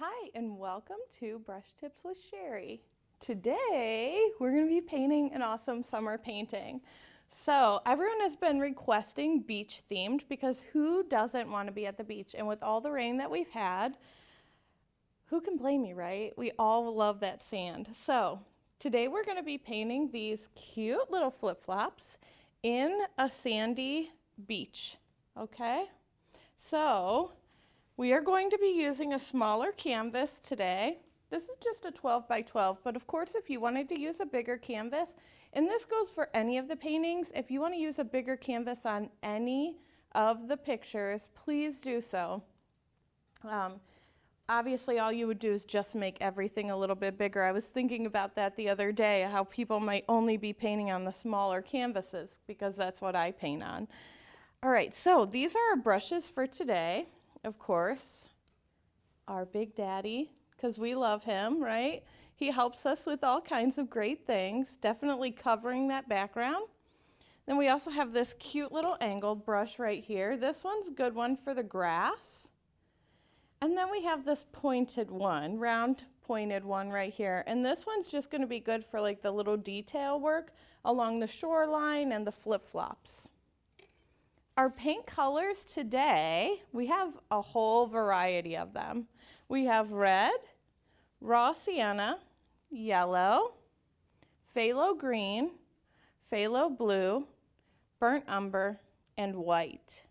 Hi, and welcome to Brush Tips with Cheri. Today, we're going to be painting an awesome summer painting. So, everyone has been requesting beach themed because who doesn't want to be at the beach? And with all the rain that we've had, who can blame you, right? We all love that sand. So, today we're going to be painting these cute little flip-flops in a sandy beach, okay? So, we are going to be using a smaller canvas today. This is just a 12 by 12, but of course if you wanted to use a bigger canvas, and this goes for any of the paintings, if you want to use a bigger canvas on any of the pictures, please do so. Obviously all you would do is just make everything a little bit bigger. I was thinking about that the other day, how people might only be painting on the smaller canvases because that's what I paint on. All right, so these are our brushes for today. Of course, our Big Daddy, because we love him, right? He helps us with all kinds of great things, definitely covering that background. Then we also have this cute little angled brush right here. This one's a good one for the grass. And then we have this pointed one, round pointed one right here. And this one's just going to be good for like the little detail work along the shoreline and the flip-flops. Our paint colors today, we have a whole variety of them. We have red, raw sienna, yellow, phthalo green, phthalo blue, burnt umber, and white.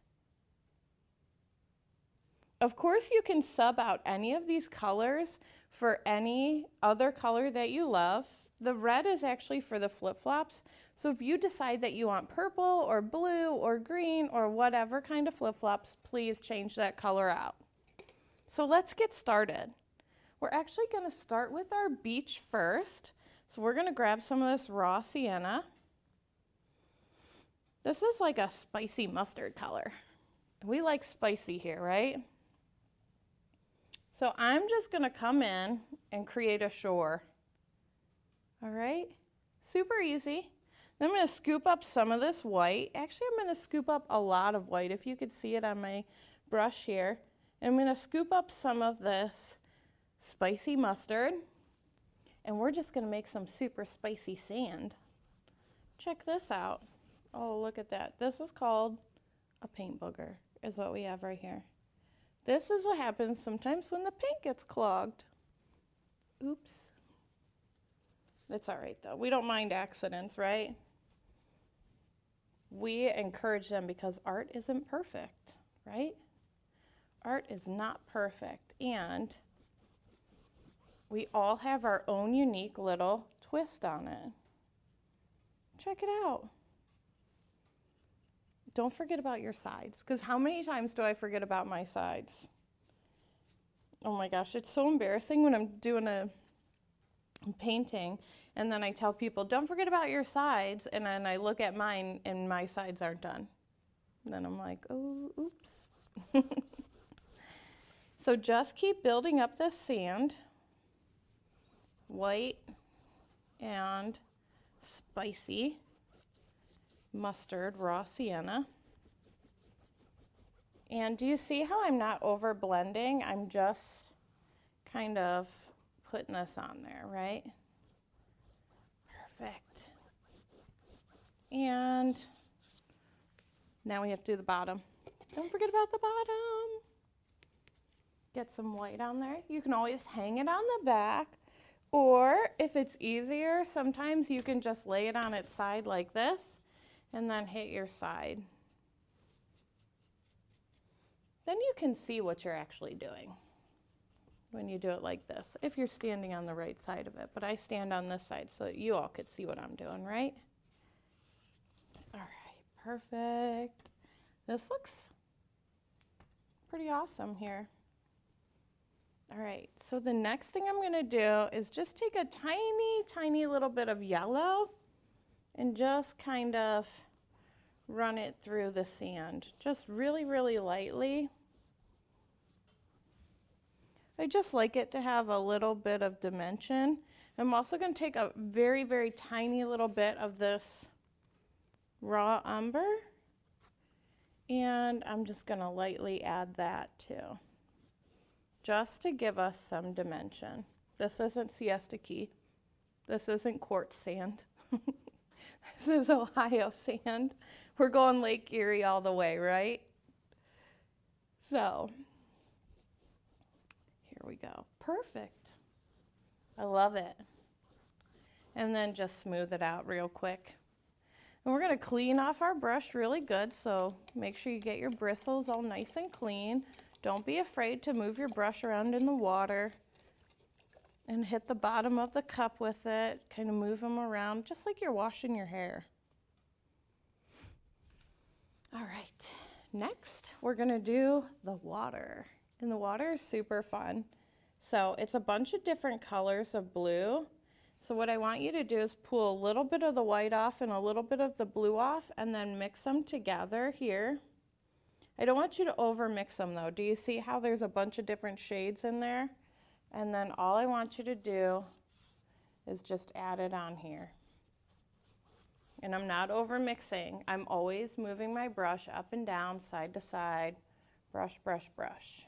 Of course, you can sub out any of these colors for any other color that you love. The red is actually for the flip-flops. So if you decide that you want purple or blue or green or whatever kind of flip-flops, please change that color out. So let's get started. We're actually going to start with our beach first. So we're going to grab some of this raw sienna. This is like a spicy mustard color. We like spicy here, right? So I'm just going to come in and create a shore. All right, super easy. Then I'm going to scoop up some of this white. Actually, I'm going to scoop up a lot of white, if you could see it on my brush here. And I'm going to scoop up some of this spicy mustard. And we're just going to make some super spicy sand. Check this out. Oh, look at that. This is called a paint booger, is what we have right here. This is what happens sometimes when the paint gets clogged. Oops. It's all right, though. We don't mind accidents, right? We encourage them because art isn't perfect, right? Art is not perfect, and we all have our own unique little twist on it. Check it out. Don't forget about your sides, because how many times do I forget about my sides? Oh my gosh, it's so embarrassing when I'm doing a painting and then I tell people, don't forget about your sides, and then I look at mine and my sides aren't done. And then I'm like, oh, oops. So just keep building up this sand, white and spicy mustard, raw sienna. And do you see how I'm not over blending? I'm just kind of putting this on there, right? Perfect. And now we have to do the bottom. Don't forget about the bottom. Get some white on there. You can always hang it on the back, or if it's easier, sometimes you can just lay it on its side like this and then hit your side. Then you can see what you're actually doing when you do it like this, if you're standing on the right side of it. But I stand on this side so that you all could see what I'm doing, right? All right, perfect. This looks pretty awesome here. All right, so the next thing I'm going to do is just take a tiny, tiny little bit of yellow and just kind of run it through the sand, just really, really lightly. I just like it to have a little bit of dimension. I'm also going to take a very, very tiny little bit of this raw umber, and I'm just going to lightly add that too. just to give us some dimension. This isn't Siesta Key. This isn't quartz sand. This is Ohio sand. We're going Lake Erie all the way, right? So, here we go. Perfect. I love it. And then just smooth it out real quick. And we're going to clean off our brush really good, so make sure you get your bristles all nice and clean. Don't be afraid to move your brush around in the water and hit the bottom of the cup with it. Kind of move them around just like you're washing your hair. All right, next we're going to do the water. And the water is super fun. So it's a bunch of different colors of blue. So what I want you to do is pull a little bit of the white off and a little bit of the blue off and then mix them together here. I don't want you to over mix them though. Do you see how there's a bunch of different shades in there? And then all I want you to do is just add it on here. And I'm not over mixing. I'm always moving my brush up and down, side to side, brush, brush, brush.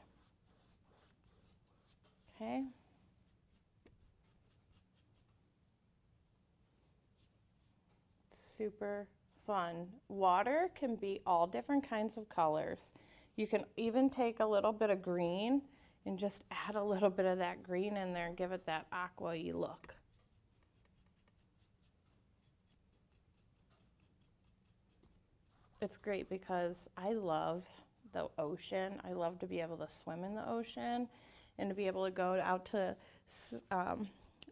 Okay. Super fun. Water can be all different kinds of colors. You can even take a little bit of green and just add a little bit of that green in there and give it that aqua-y look. It's great because I love the ocean. I love to be able to swim in the ocean and to be able to go out to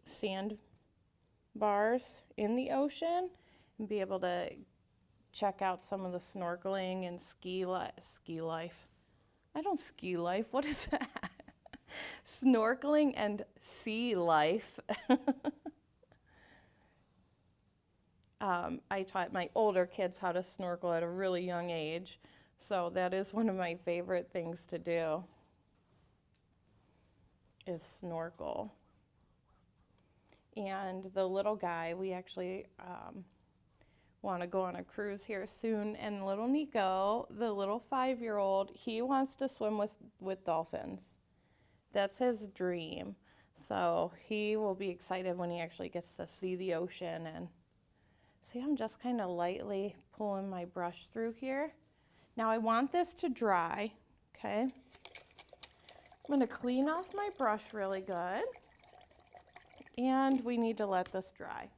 sand bars in the ocean and be able to check out some of the snorkeling and ski life. I don't ski life. What is that? Snorkeling and sea life. I taught my older kids how to snorkel at a really young age, so that is one of my favorite things to do, is snorkel. And the little guy, we actually want to go on a cruise here soon, and little Nico, the little 5-year-old, he wants to swim with dolphins. That's his dream. So he will be excited when he actually gets to see the ocean. And see, I'm just kind of lightly pulling my brush through here. Now I want this to dry, okay? I'm going to clean off my brush really good. And we need to let this dry.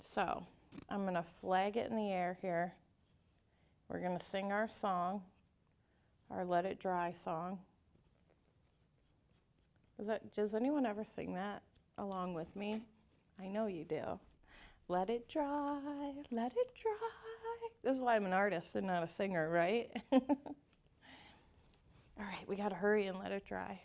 So I'm going to flag it in the air here. We're going to sing our song, our Let It Dry song. Does anyone ever sing that along with me? I know you do. Let it dry, let it dry. This is why I'm an artist and not a singer, right? All right, we got to hurry and let it dry.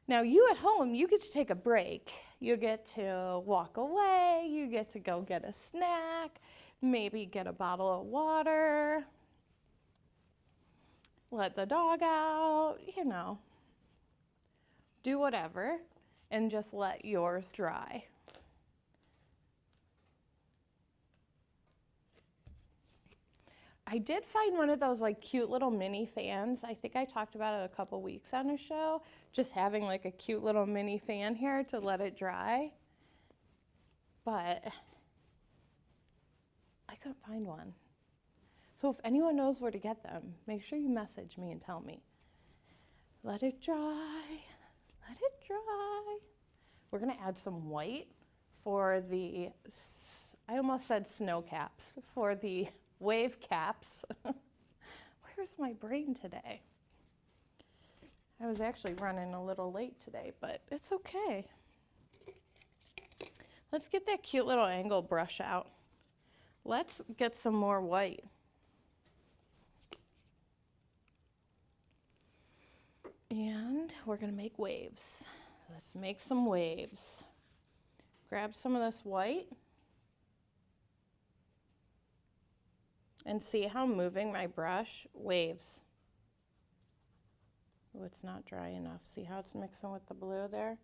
Now you at home, you get to take a break. You get to walk away. You get to go get a snack, maybe get a bottle of water, let the dog out, you know. Do whatever and just let yours dry. I did find one of those like cute little mini fans. I think I talked about it a couple weeks on a show, just having like a cute little mini fan here to let it dry. But I couldn't find one. So if anyone knows where to get them, make sure you message me and tell me. Let it dry, let it dry. We're gonna add some white for the, I almost said snow caps, for the wave caps. Where's my brain today? I was actually running a little late today, but it's okay. Let's get that cute little angle brush out. Let's get some more white. And we're gonna make waves. Let's make some waves. Grab some of this white. And see how moving my brush waves. Oh, it's not dry enough. See how it's mixing with the blue there?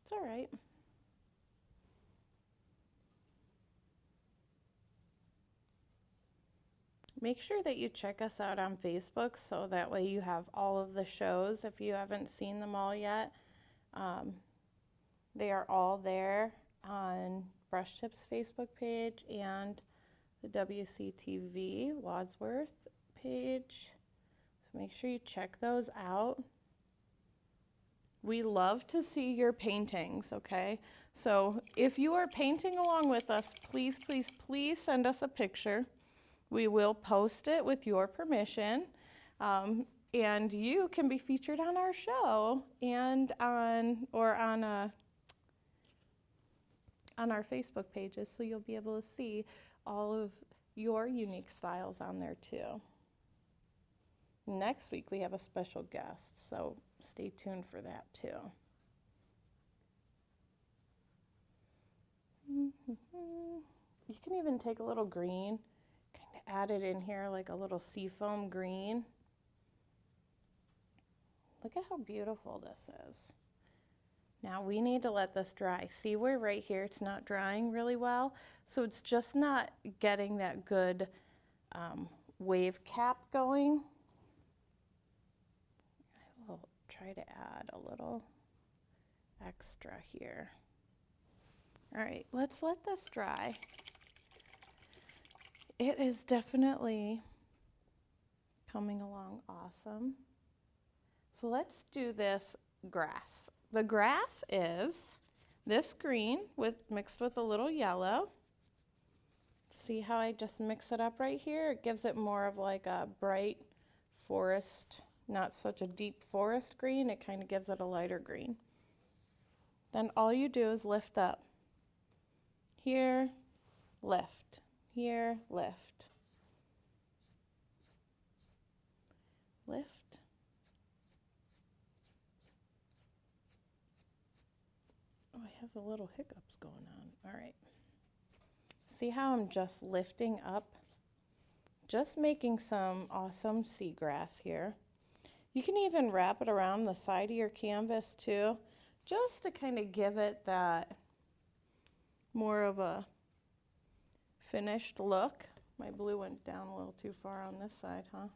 It's all right. Make sure that you check us out on Facebook so that way you have all of the shows if you haven't seen them all yet. They are all there on Brush Tips Facebook page and the WCTV Wadsworth page. So make sure you check those out. We love to see your paintings, okay? So if you are painting along with us, please, please, please send us a picture. We will post it with your permission, and you can be featured on our show and on our Facebook pages, so you'll be able to see all of your unique styles on there too. Next week we have a special guest, so stay tuned for that too. You can even take a little green, kind of add it in here like a little seafoam green. Look at how beautiful this is. Now we need to let this dry. See where right here it's not drying really well? So it's just not getting that good wave cap going. I will try to add a little extra here. All right, let's let this dry. It is definitely coming along awesome. So let's do this grass. The grass is this green mixed with a little yellow. See how I just mix it up right here? It gives it more of like a bright forest, not such a deep forest green. It kind of gives it a lighter green. Then all you do is lift up. Here, lift. Here, lift. Lift. Oh, I have a little hiccups going on. All right. See how I'm just lifting up? Just making some awesome seagrass here. You can even wrap it around the side of your canvas too, just to kind of give it that more of a finished look. My blue went down a little too far on this side, huh?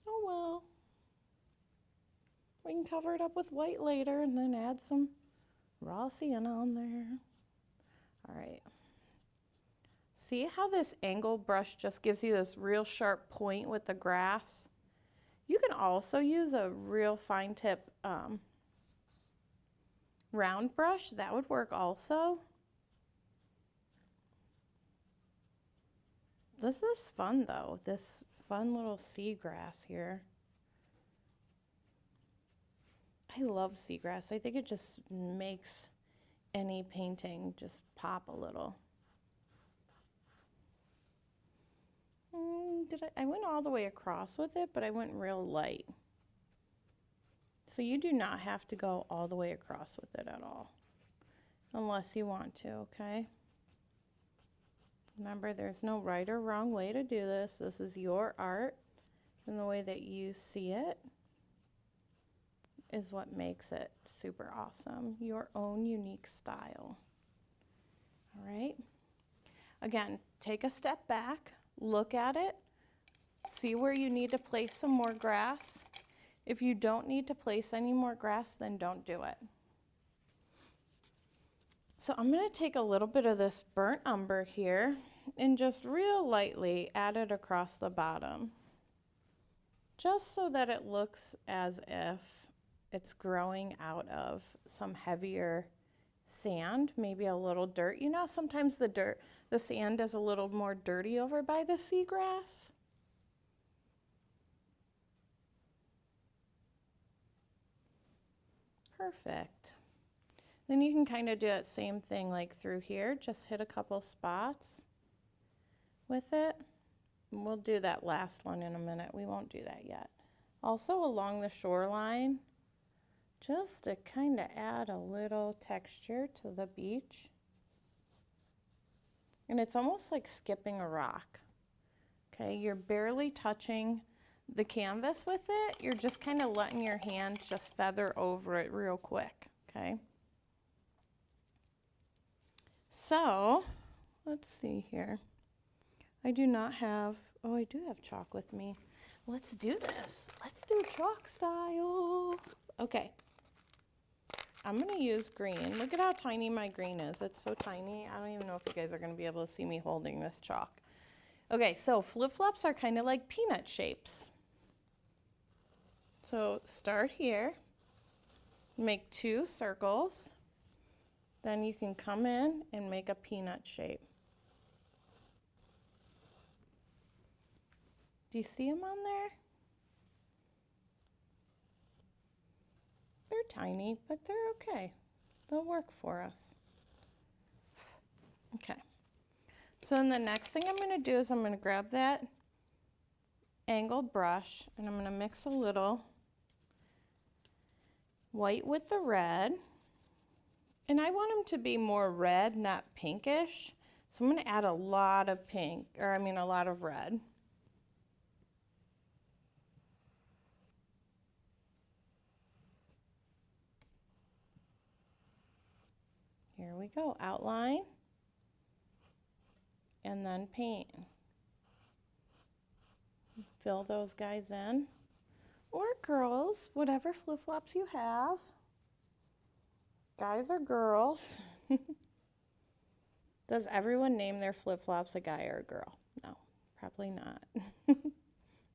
Oh well. We can cover it up with white later and then add some raw sienna on there. All right. See how this angle brush just gives you this real sharp point with the grass? You can also use a real fine tip round brush. That would work also. This is fun though, this fun little seagrass here. I love seagrass. I think it just makes any painting just pop a little. I went all the way across with it, but I went real light. So you do not have to go all the way across with it at all, unless you want to, okay? Remember, there's no right or wrong way to do this. This is your art, and the way that you see it is what makes it super awesome. Your own unique style. All right? Again, take a step back, look at it, see where you need to place some more grass. If you don't need to place any more grass, then don't do it. So I'm going to take a little bit of this burnt umber here and just real lightly add it across the bottom, just so that it looks as if it's growing out of some heavier sand, maybe a little dirt. You know, sometimes the sand is a little more dirty over by the seagrass. Perfect. Then you can kind of do that same thing like through here. Just hit a couple spots with it. And we'll do that last one in a minute. We won't do that yet. Also along the shoreline, just to kind of add a little texture to the beach. And it's almost like skipping a rock. Okay, you're barely touching the canvas with it. You're just kind of letting your hand just feather over it real quick, okay? So, let's see here. I do not have, oh, I do have chalk with me. Let's do this. Let's do chalk style. Okay. I'm going to use green. Look at how tiny my green is. It's so tiny. I don't even know if you guys are going to be able to see me holding this chalk. Okay, so flip-flops are kind of like peanut shapes. So start here. Make 2 circles. Then you can come in and make a peanut shape. Do you see them on there? They're tiny, but they're okay. They'll work for us. Okay. So then the next thing I'm going to do is I'm going to grab that angled brush and I'm going to mix a little white with the red. And I want them to be more red, not pinkish. So I'm going to add a lot of pink, or I mean a lot of red. Here we go, outline, and then paint. Fill those guys in, or girls, whatever flip-flops you have. Guys or girls. Does everyone name their flip-flops a guy or a girl? No, probably not.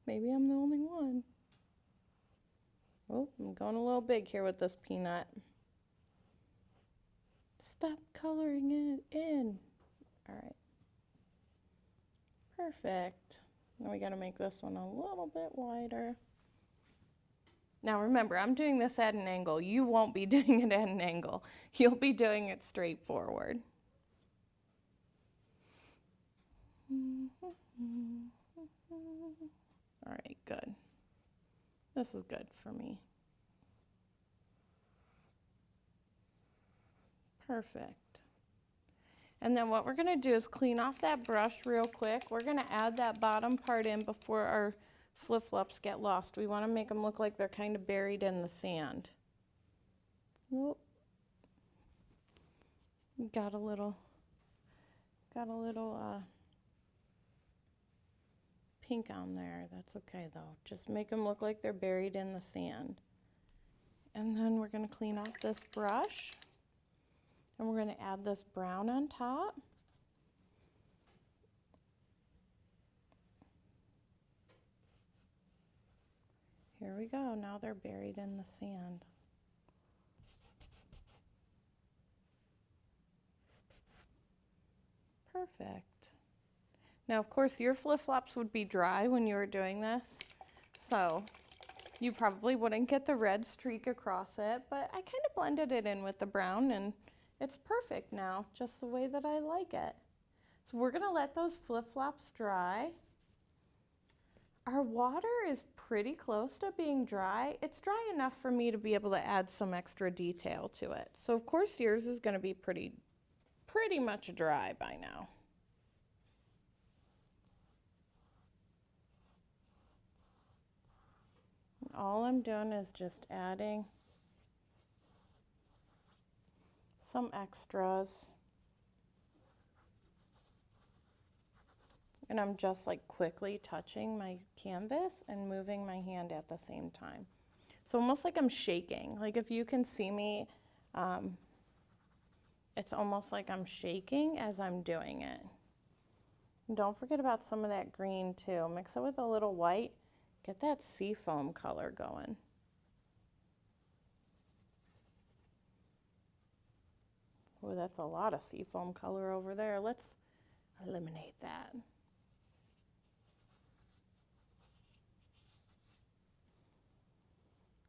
Maybe I'm the only one. Oh, I'm going a little big here with this peanut. Stop coloring it in. All right. Perfect. Now we got to make this one a little bit wider. Now remember, I'm doing this at an angle. You won't be doing it at an angle. You'll be doing it straight forward. All right, good. This is good for me. Perfect. And then what we're going to do is clean off that brush real quick. We're going to add that bottom part in before our flip-flops get lost. We want to make them look like they're kind of buried in the sand. Whoop. Got a little pink on there. That's okay though. Just make them look like they're buried in the sand. And then we're going to clean off this brush. And we're going to add this brown on top. Here we go. Now they're buried in the sand. Perfect. Now, of course, your flip-flops would be dry when you were doing this, so you probably wouldn't get the red streak across it, but I kind of blended it in with the brown, and it's perfect now, just the way that I like it. So we're going to let those flip-flops dry. Our water is pretty close to being dry. It's dry enough for me to be able to add some extra detail to it. So of course yours is going to be pretty much dry by now. And all I'm doing is just adding some extras. And I'm just like quickly touching my canvas and moving my hand at the same time. So almost like I'm shaking. Like if you can see me, it's almost like I'm shaking as I'm doing it. And don't forget about some of that green too. Mix it with a little white. Get that seafoam color going. Oh, that's a lot of seafoam color over there. Let's eliminate that.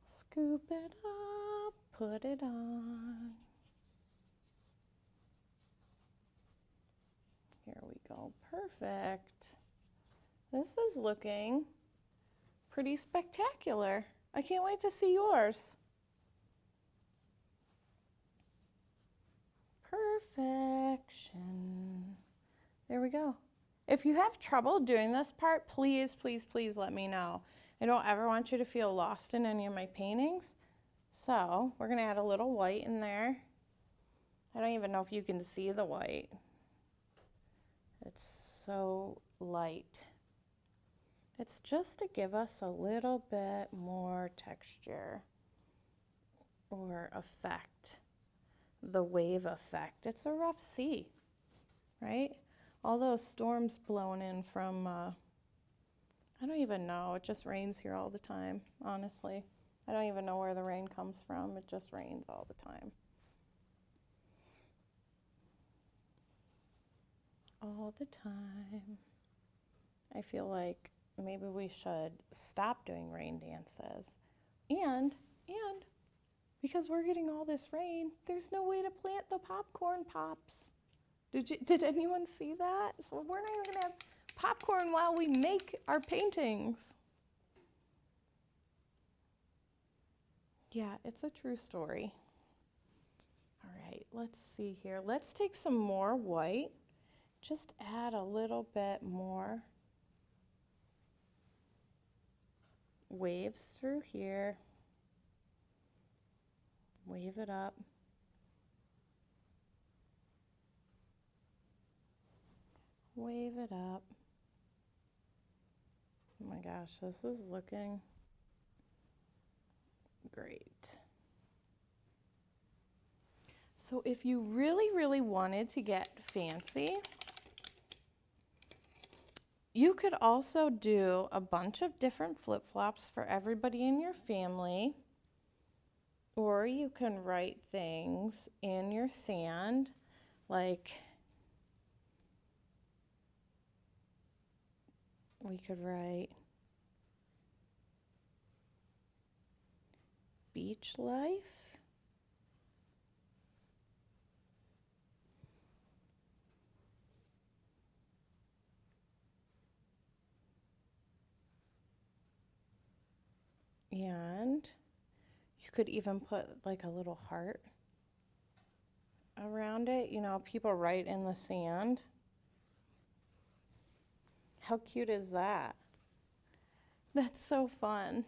Scoop it up, put it on. Here we go, perfect. This is looking pretty spectacular. I can't wait to see yours. Perfection. There we go. If you have trouble doing this part, please, please, please let me know. I don't ever want you to feel lost in any of my paintings. So we're gonna add a little white in there. I don't even know if you can see the white. It's so light. It's just to give us a little bit more texture or effect, the wave effect. It's a rough sea, right? All those storms blowing in from, I don't even know, it just rains here all the time, honestly. I don't even know where the rain comes from, it just rains all the time. All the time. I feel like maybe we should stop doing rain dances. And because we're getting all this rain, there's no way to plant the popcorn pops. Did anyone see that? So we're not even gonna have popcorn while we make our paintings. Yeah, it's a true story. All right, let's see here. Let's take some more white. Just add a little bit more waves through here. Wave it up. Wave it up. Oh my gosh, this is looking great. So if you really, really wanted to get fancy, you could also do a bunch of different flip-flops for everybody in your family, or you can write things in your sand, like we could write beach life. And you could even put like a little heart around it. You know, people write in the sand. How cute is that? That's so fun.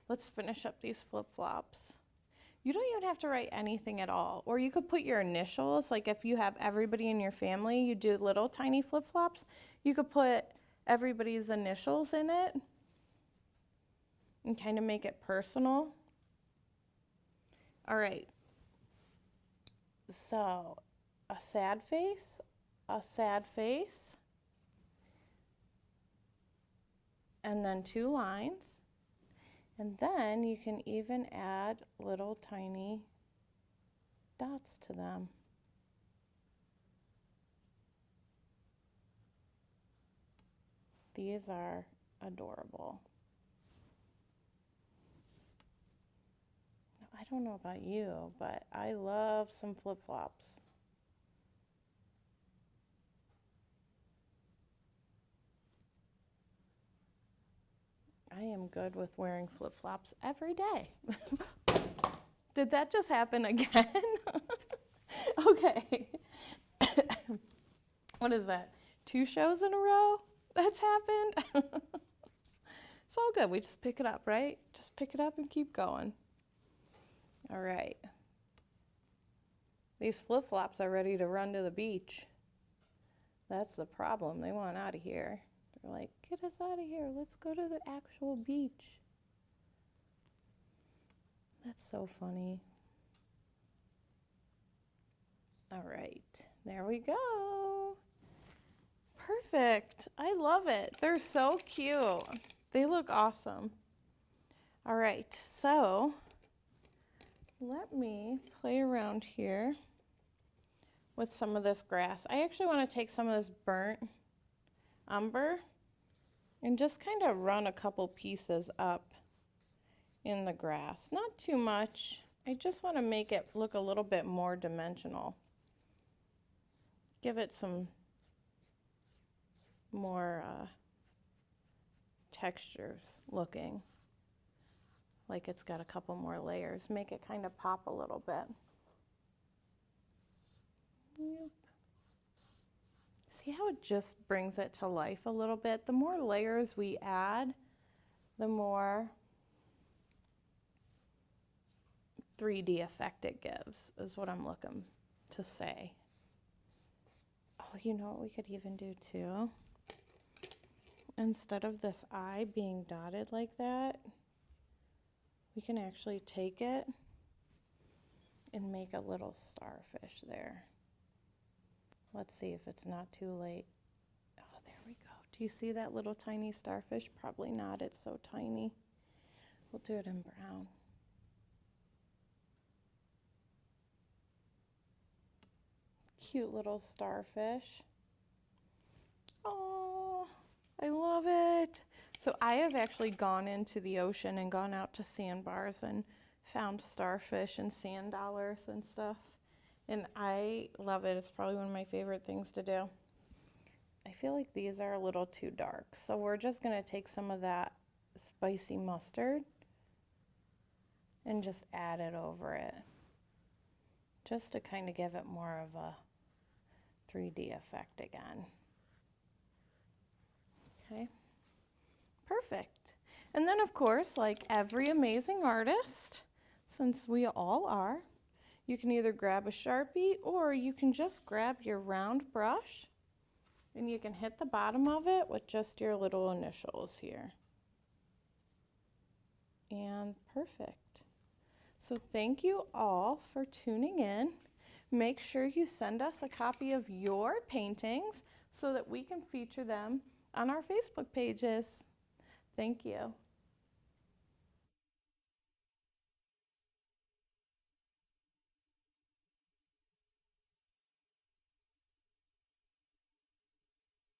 Let's finish up these flip-flops. You don't even have to write anything at all. Or you could put your initials, like if you have everybody in your family, you do little tiny flip-flops, you could put everybody's initials in it and kind of make it personal. All right. So, a sad face, and then 2 lines. And then you can even add little tiny dots to them. These are adorable. I don't know about you, but I love some flip-flops. I am good with wearing flip-flops every day. Did that just happen again? Okay. What is that? 2 shows in a row that's happened? It's all good. We just pick it up, right? Just pick it up and keep going. All right. These flip-flops are ready to run to the beach. That's the problem. They want out of here. They're like, get us out of here. Let's go to the actual beach. That's so funny. All right. There we go. Perfect. I love it. They're so cute. They look awesome. All right. So let me play around here with some of this grass. I actually want to take some of this burnt umber and just kind of run a couple pieces up in the grass. Not too much. I just want to make it look a little bit more dimensional. Give it some more textures looking like it's got a couple more layers. Make it kind of pop a little bit. Yep. See how it just brings it to life a little bit? The more layers we add, the more 3D effect it gives, is what I'm looking to say. Oh, Oh, you know what we could even do too? Instead of this eye being dotted like that, we can actually take it and make a little starfish there. Let's see if it's not too late. Oh, there we go. Do you see that little tiny starfish? Probably not, it's so tiny. We'll do it in brown. Cute little starfish. Oh, I love it. So I have actually gone into the ocean and gone out to sandbars and found starfish and sand dollars and stuff. And I love it. It's probably one of my favorite things to do. I feel like these are a little too dark. So we're just going to take some of that spicy mustard and just add it over it. Just to kind of give it more of a 3D effect again. Okay, perfect. And then of course, like every amazing artist, since we all are, you can either grab a Sharpie or you can just grab your round brush and you can hit the bottom of it with just your little initials here. And perfect. So thank you all for tuning in. Make sure you send us a copy of your paintings so that we can feature them on our Facebook pages. Thank you.